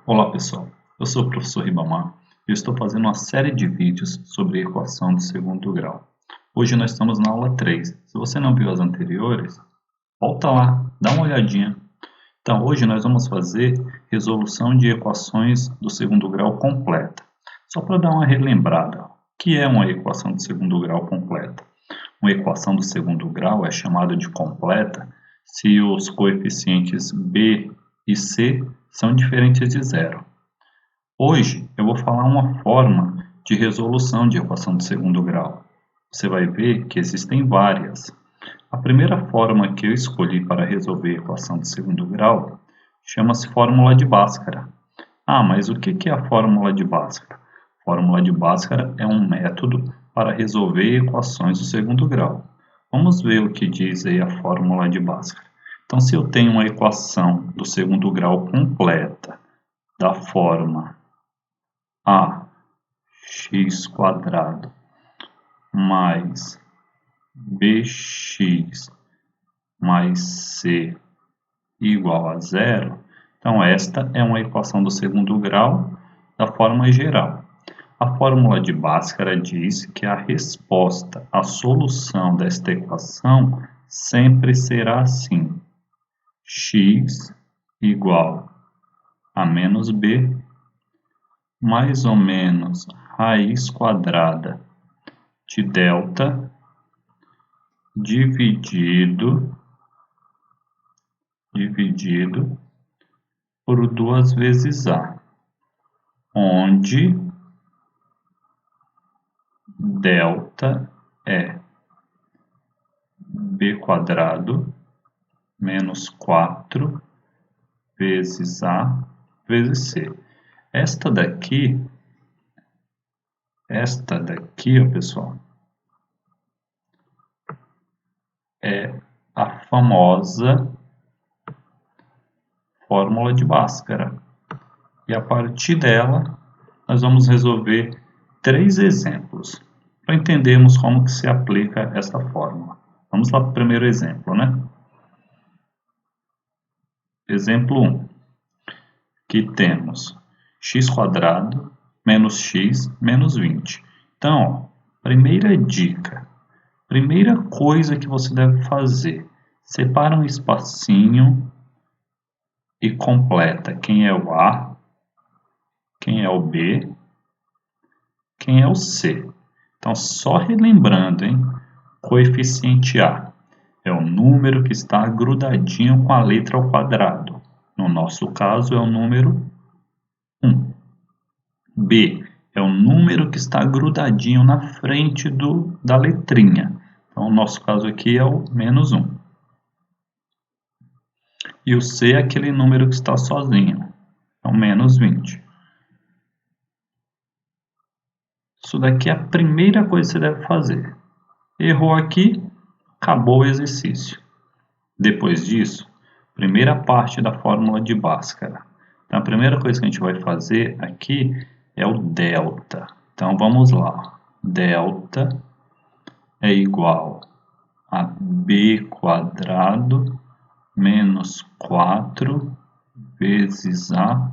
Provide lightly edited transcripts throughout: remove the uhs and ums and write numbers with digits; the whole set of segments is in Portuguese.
Olá pessoal, eu sou o professor Ribamar e eu estou fazendo uma série de vídeos sobre equação de segundo grau. Hoje nós estamos na aula 3. Se você não viu as anteriores, volta lá, dá uma olhadinha. Então hoje nós vamos fazer resolução de equações do segundo grau completa. Só para dar uma relembrada, o que é uma equação de segundo grau completa? Uma equação do segundo grau é chamada de completa se os coeficientes b e c são diferentes de zero. Hoje eu vou falar uma forma de resolução de equação de segundo grau. Você vai ver que existem várias. A primeira forma que eu escolhi para resolver a equação de segundo grau chama-se fórmula de Bhaskara. Ah, mas o que é a fórmula de Bhaskara? A fórmula de Bhaskara é um método para resolver equações do segundo grau. Vamos ver o que diz aí a fórmula de Bhaskara. Então, se eu tenho uma equação do segundo grau completa da forma ax² mais bx mais c igual a zero, então esta é uma equação do segundo grau da forma geral. A fórmula de Bhaskara diz que a resposta à solução desta equação sempre será assim: x igual a menos b mais ou menos raiz quadrada de delta dividido por 2 vezes a, onde delta é b² menos 4 vezes a vezes c. Esta daqui, ó, pessoal, é a famosa fórmula de Bhaskara. E a partir dela, nós vamos resolver 3 exemplos para entendermos como que se aplica essa fórmula. Vamos lá para o primeiro exemplo, né? Exemplo 1, que temos x² menos x menos 20. Então, ó, primeira dica, primeira coisa que você deve fazer, separa um espacinho e completa quem é o A, quem é o B, quem é o C. Então, só relembrando, hein? Coeficiente A é o número que está grudadinho com a letra ao quadrado. No nosso caso, é o número 1. B é o número que está grudadinho na frente da letrinha. Então, o nosso caso aqui é o menos 1. E o C é aquele número que está sozinho. É o menos 20. Isso daqui é a primeira coisa que você deve fazer. Errou aqui, acabou o exercício. Depois disso, primeira parte da fórmula de Bhaskara. Então, a primeira coisa que a gente vai fazer aqui é o delta. Então, vamos lá. Delta é igual a b² menos 4 vezes a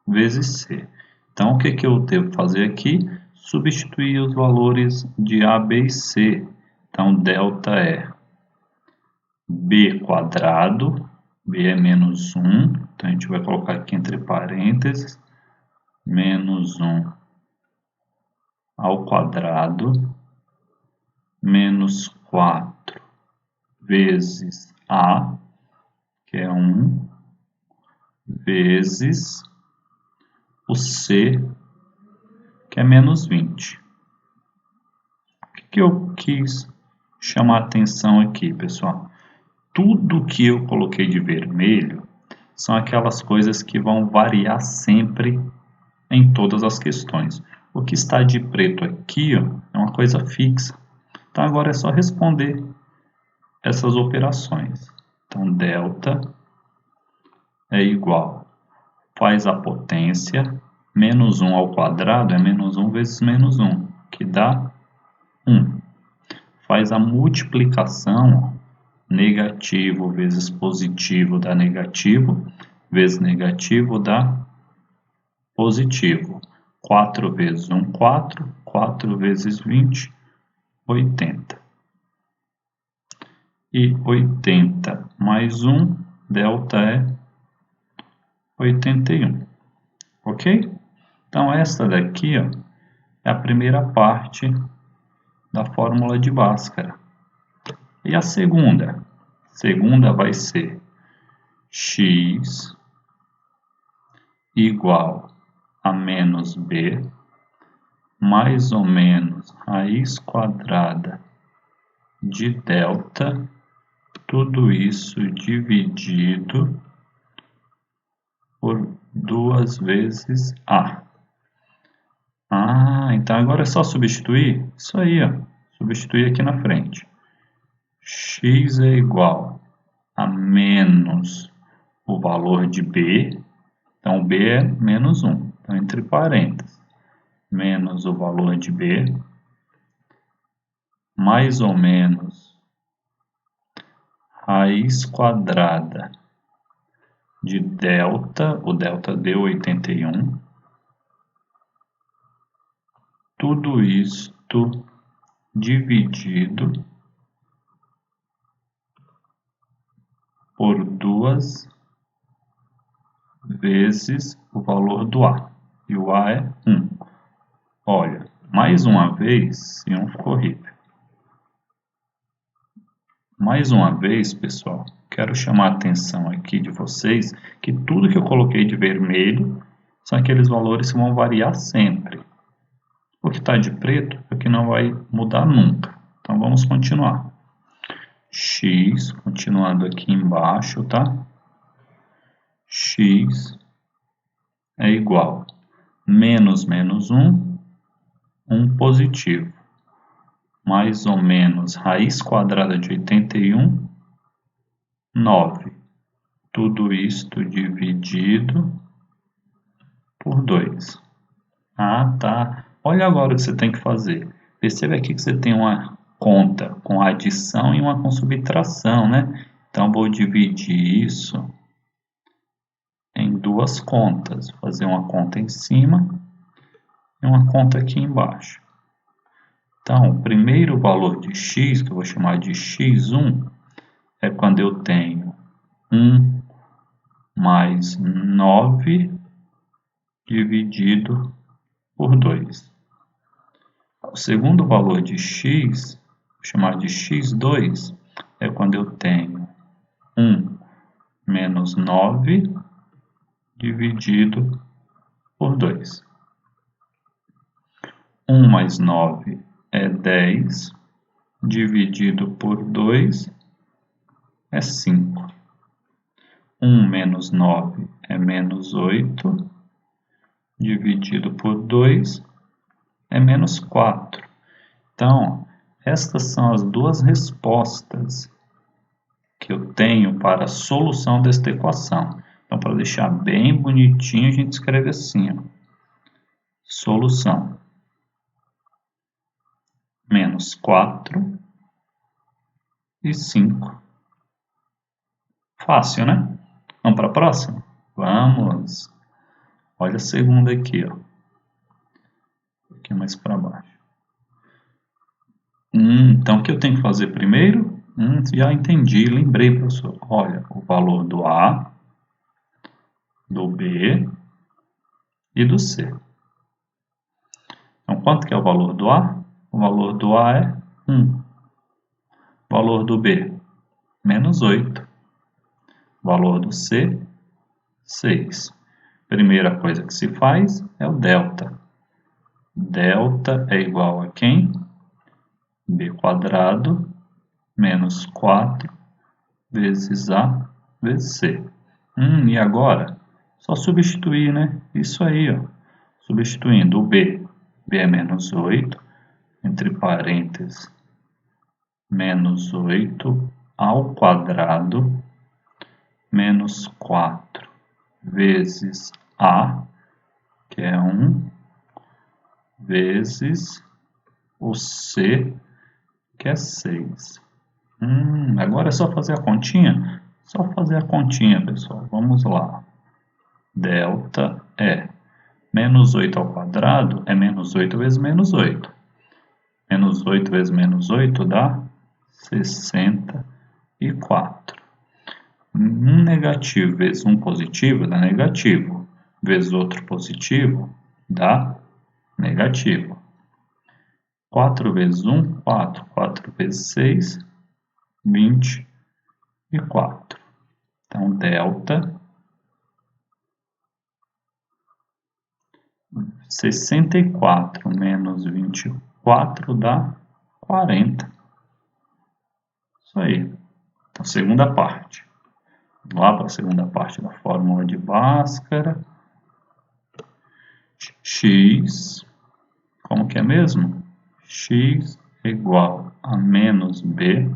vezes c. Então, o que eu devo fazer aqui? Substituir os valores de a, b e c. Então, delta é b², b é menos 1, então a gente vai colocar aqui entre parênteses, menos 1 ao quadrado, menos 4 vezes a, que é 1, vezes o c, que é menos 20. O que eu quis chamar a atenção aqui, pessoal? Tudo que eu coloquei de vermelho são aquelas coisas que vão variar sempre em todas as questões. O que está de preto aqui, ó, é uma coisa fixa. Então, agora é só responder essas operações. Então, delta é igual, faz a potência, menos 1 ao quadrado é menos 1 vezes menos 1, que dá 1. Faz a multiplicação, ó, negativo vezes positivo dá negativo, vezes negativo dá positivo. 4 vezes 1, 4. 4 vezes 20, 80. E 80 mais 1, delta é 81. Ok? Então, esta daqui ó, é a primeira parte da fórmula de Bhaskara. E a segunda? A segunda vai ser x igual a menos b mais ou menos raiz quadrada de delta, tudo isso dividido por 2 vezes a. Então agora é só substituir? Isso aí, ó. Substituir aqui na frente. X é igual a menos o valor de b. Então, b é menos 1. Então, entre parênteses, menos o valor de b, mais ou menos raiz quadrada de delta, o delta deu 81, tudo isto dividido por 2 vezes o valor do A, e o A é 1. Olha, mais uma vez, se 1 ficou horrível. Mais uma vez, pessoal, quero chamar a atenção aqui de vocês que tudo que eu coloquei de vermelho são aqueles valores que vão variar sempre. O que está de preto é que não vai mudar nunca. Então, vamos continuar. X, continuando aqui embaixo, tá? X é igual a menos 1, 1 positivo, mais ou menos raiz quadrada de 81, 9. Tudo isto dividido por 2. Tá. Olha agora o que você tem que fazer. Perceba aqui que você tem uma conta com adição e uma com subtração, né? Então, vou dividir isso em duas contas. Vou fazer uma conta em cima e uma conta aqui embaixo. Então, o primeiro valor de x, que eu vou chamar de x1, é quando eu tenho 1 mais 9 dividido por 2. O segundo valor de x, vou chamar de x2, é quando eu tenho 1 menos 9 dividido por 2. 1 mais 9 é 10, dividido por 2 é 5. 1 menos 9 é menos 8, dividido por 2 é menos 4. Então, estas são as duas respostas que eu tenho para a solução desta equação. Então, para deixar bem bonitinho, a gente escreve assim, ó. Solução. Menos 4 e 5. Fácil, né? Vamos para a próxima? Vamos! Olha a segunda aqui, ó. Um pouquinho mais para baixo. Então, o que eu tenho que fazer primeiro? Já entendi, lembrei, professor. Olha, o valor do A, do B e do C. Então, quanto que é o valor do A? O valor do A é 1. O valor do B, menos 8. O valor do C, 6. Primeira coisa que se faz é o delta. Delta é igual a quem? B quadrado menos 4 vezes A vezes C. E agora? Só substituir, né? Isso aí, ó. Substituindo o B. B é menos 8, entre parênteses, menos 8 ao quadrado, menos 4 vezes A, que é 1, vezes o C, que é 6. Agora é só fazer a continha? Só fazer a continha, pessoal. Vamos lá. Delta é Menos 8 ao quadrado é menos 8 vezes menos 8. Menos 8 vezes menos 8 dá 64. Um negativo vezes um positivo dá negativo. Vezes outro positivo dá negativo. 4 vezes 1, 4. 4 vezes 6, 24. Então, delta 64 menos 24 dá 40. Isso aí. Então, segunda parte. Vamos lá para a segunda parte da fórmula de Bhaskara. X, como que é mesmo? X é igual a menos b,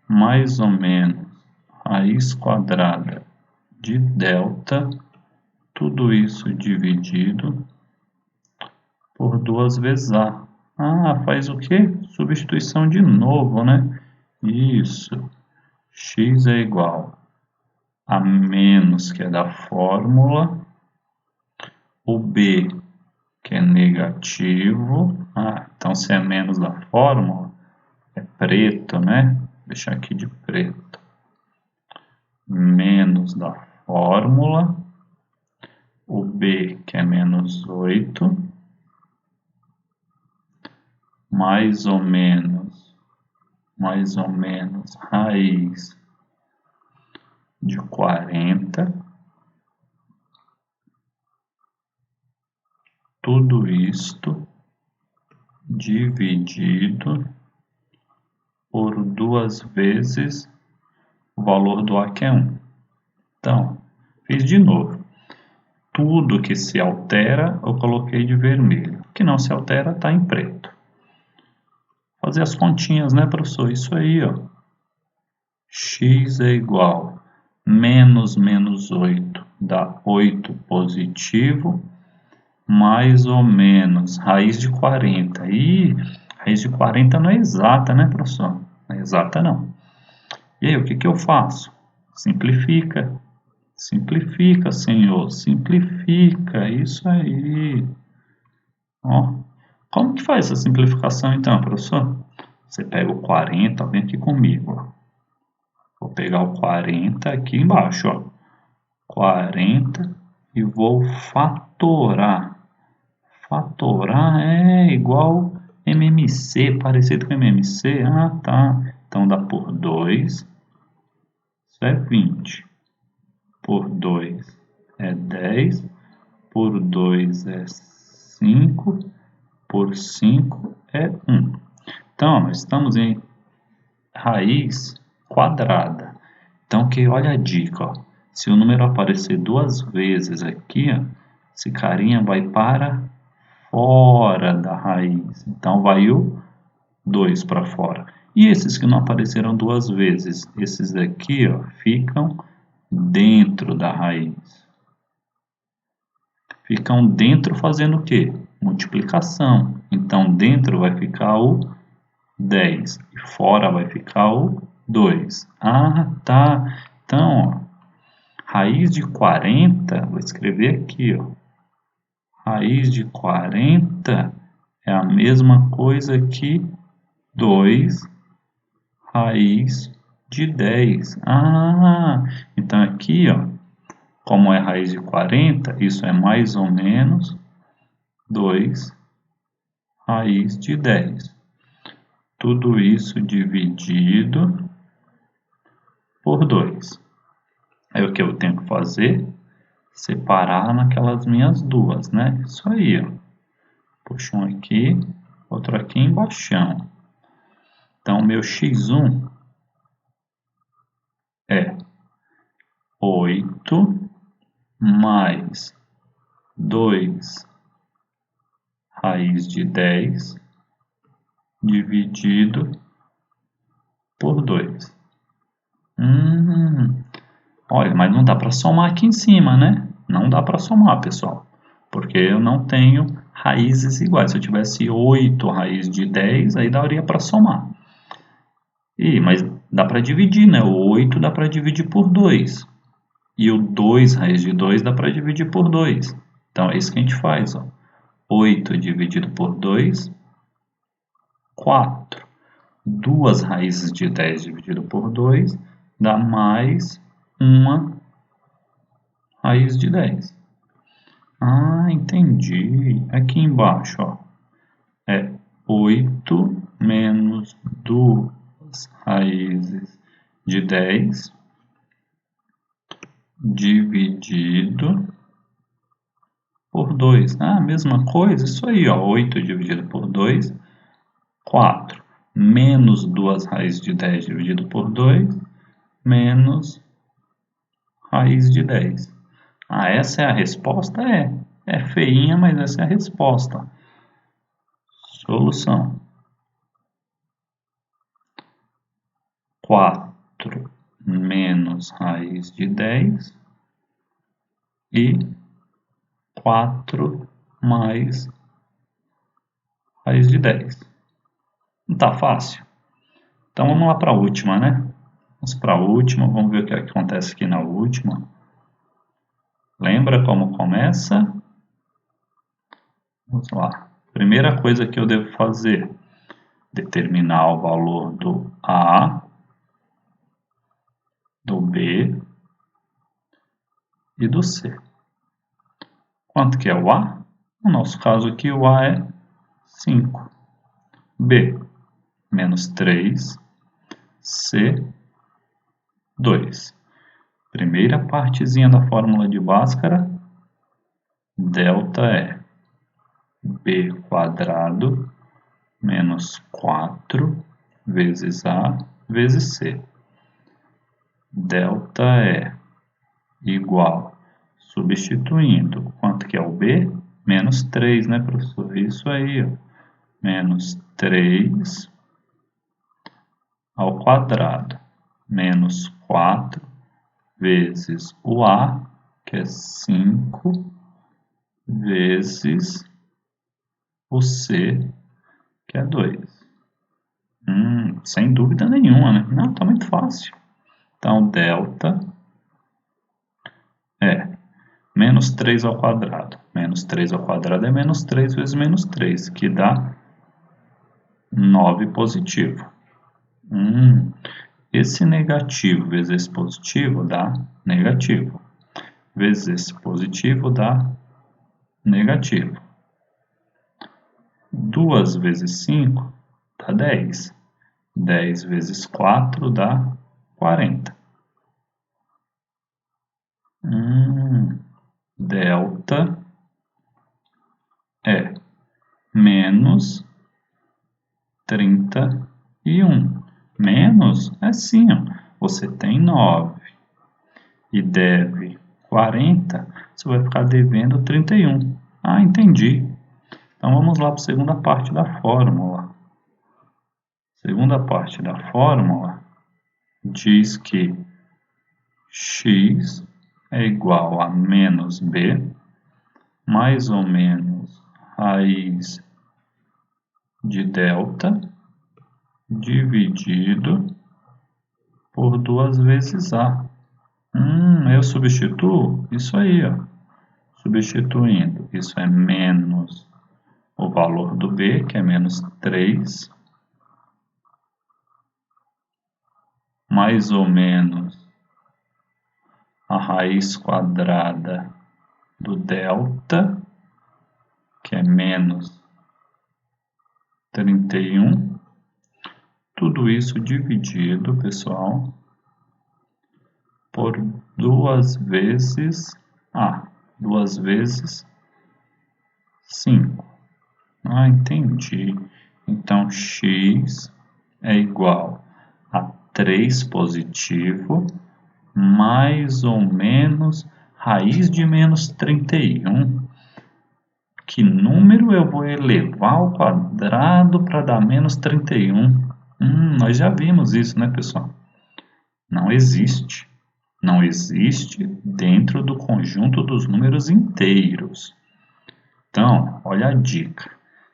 mais ou menos raiz quadrada de delta, tudo isso dividido por 2 vezes a. Ah, faz o quê? Substituição de novo, né? Isso. X é igual a menos, que é da fórmula, o b, que é negativo. Ah, então se é menos da fórmula, é preto, né? Vou deixar aqui de preto. Menos da fórmula, o b, que é menos 8, mais ou menos raiz de 40, tudo isto dividido por 2 vezes o valor do A, que é 1. Então, fiz de novo. Tudo que se altera, eu coloquei de vermelho. O que não se altera, está em preto. Fazer as continhas, né, professor? Isso aí, ó. X é igual a menos 8 dá 8 positivo, mais ou menos raiz de 40. Ih, raiz de 40 não é exata, né, professor? Não é exata, não. E aí, o que eu faço? Simplifica. Simplifica, senhor. Simplifica. Isso aí. Ó. Como que faz essa simplificação, então, professor? Você pega o 40, vem aqui comigo, ó. Vou pegar o 40 aqui embaixo, ó. 40 e vou fatorar. Fatorar é igual MMC, parecido com MMC. Ah, tá. Então dá por 2, isso é 20. Por 2 é 10. Por 2 é 5. Por 5 é 1. Então, nós estamos em raiz quadrada. Então, olha a dica, ó. Se o número aparecer 2 vezes aqui, ó, esse carinha vai para fora da raiz. Então, vai o 2 para fora. E esses que não apareceram 2 vezes, esses aqui, ó, ficam dentro da raiz. Ficam dentro fazendo o quê? Multiplicação. Então, dentro vai ficar o 10 e fora vai ficar o 2. Ah, tá. Então, ó, raiz de 40, vou escrever aqui, ó. Raiz de 40 é a mesma coisa que 2 raiz de 10. Ah, então aqui, ó, como é raiz de 40, isso é mais ou menos 2 raiz de 10. Tudo isso dividido por 2. Aí o que eu tenho que fazer? Separar naquelas minhas duas, né? Isso aí, ó. Puxa um aqui, outro aqui embaixo. Então, meu x1 é 8 mais 2 raiz de 10 dividido por 2. Olha, mas não dá para somar aqui em cima, né? Não dá para somar, pessoal, porque eu não tenho raízes iguais. Se eu tivesse 8 raiz de 10, aí daria para somar. Mas dá para dividir, né? O 8 dá para dividir por 2. E o 2 raiz de 2 dá para dividir por 2. Então, é isso que a gente faz, ó. 8 dividido por 2, 4. 2 raízes de 10 dividido por 2 dá mais uma raiz de 10. Ah, entendi. Aqui embaixo, ó, é 8 menos 2 raízes de 10 dividido por 2. Ah, mesma coisa, isso aí, ó, 8 dividido por 2, 4. Menos 2 raízes de 10 dividido por 2, menos raiz de 10. Ah, essa é a resposta? É feinha, mas essa é a resposta. Solução. 4 menos raiz de 10 e 4 mais raiz de 10. Não tá fácil? Então vamos lá para a última, né? Vamos para a última, vamos ver o que acontece aqui na última. Lembra como começa? Vamos lá. Primeira coisa que eu devo fazer, determinar o valor do A, do B e do C. Quanto que é o A? No nosso caso aqui, o A é 5. B, menos 3. C, 2. Primeira partezinha da fórmula de Bhaskara, delta é B quadrado menos 4 vezes A vezes C. Delta é igual, substituindo, quanto que é o B? Menos 3, né, professor? Isso aí, ó. Menos 3 ao quadrado, menos 4 vezes o A, que é 5, vezes o C, que é 2. Sem dúvida nenhuma, né? Não, tá muito fácil. Então, delta é menos 3 ao quadrado. Menos 3 ao quadrado é menos 3 vezes menos 3, que dá 9 positivo. Esse negativo vezes esse positivo dá negativo. Vezes esse positivo dá negativo. 2 vezes 5 dá 10. 10 vezes 4 dá 40. Delta é menos 31. Menos é assim, ó. Você tem 9 e deve 40, você vai ficar devendo 31. Ah, entendi. Então vamos lá para a segunda parte da fórmula. Segunda parte da fórmula diz que x é igual a menos b mais ou menos raiz de delta dividido por 2 vezes a. Eu substituo isso aí, ó. Substituindo, isso é menos o valor do b, que é menos 3, mais ou menos a raiz quadrada do delta, que é menos 31. Tudo isso dividido, pessoal, por 2 vezes A. 2 vezes 5. Ah, entendi. Então, x é igual a 3 positivo mais ou menos raiz de menos 31. Que número eu vou elevar ao quadrado para dar menos 31? Nós já vimos isso, né, pessoal? Não existe. Não existe dentro do conjunto dos números inteiros. Então, olha a dica.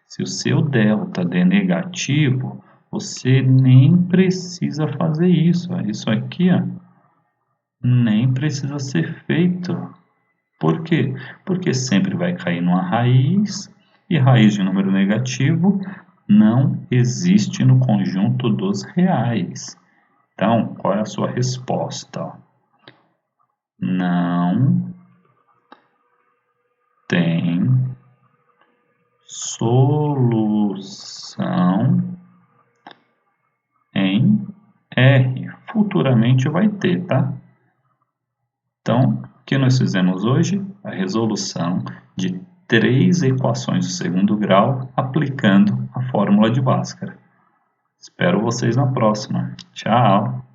Se o seu delta der negativo, você nem precisa fazer isso. Isso aqui, ó, nem precisa ser feito. Por quê? Porque sempre vai cair numa raiz, e raiz de número negativo não existe no conjunto dos reais. Então, qual é a sua resposta? Não tem solução em R. Futuramente vai ter, tá? Então, o que nós fizemos hoje? A resolução de 3 equações do segundo grau aplicando a fórmula de Bhaskara. Espero vocês na próxima. Tchau!